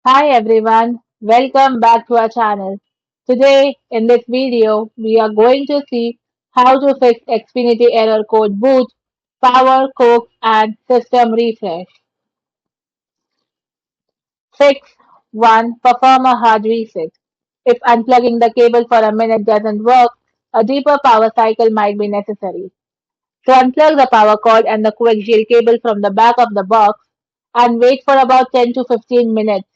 Hi everyone, welcome back to our channel. Today in this video we are going to see how to fix Xfinity Error Code BOOT, Power, Coax and System Refresh. Fix 1. Perform a hard reset. If unplugging the cable for a minute doesn't work, a deeper power cycle might be necessary. So unplug the power cord and the coaxial cable from the back of the box and wait for about 10 to 15 minutes.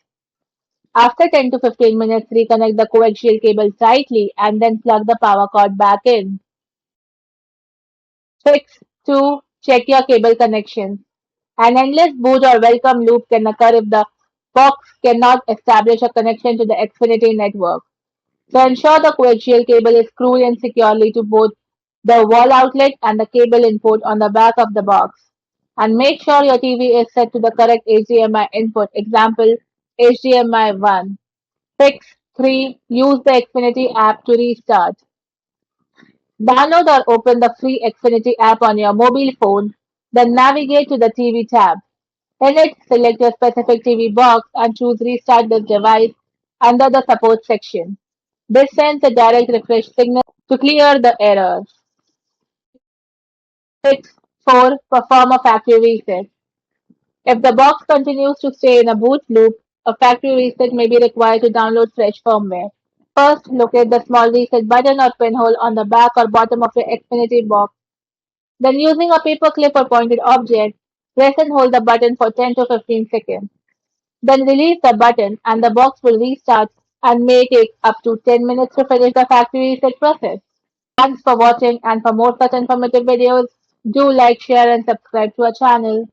After 10 to 15 minutes, reconnect the coaxial cable tightly and then plug the power cord back in. Fix 2. Check your cable connections. An endless boot or welcome loop can occur if the box cannot establish a connection to the Xfinity network. So ensure the coaxial cable is screwed in securely to both the wall outlet and the cable input on the back of the box. And make sure your TV is set to the correct HDMI input, example HDMI 1. Fix 3. Use the Xfinity app to restart. Download or open the free Xfinity app on your mobile phone, then navigate to the TV tab. In it, select your specific TV box and choose Restart this device under the Support section. This sends a direct refresh signal to clear the errors. Fix 4. Perform a factory reset. If the box continues to stay in a boot loop, a factory reset may be required to download fresh firmware. First, locate the small reset button or pinhole on the back or bottom of your Xfinity box. Then, using a paper clip or pointed object, press and hold the button for 10 to 15 seconds. Then release the button and the box will restart and may take up to 10 minutes to finish the factory reset process. Thanks for watching, and for more such informative videos, do like, share and subscribe to our channel.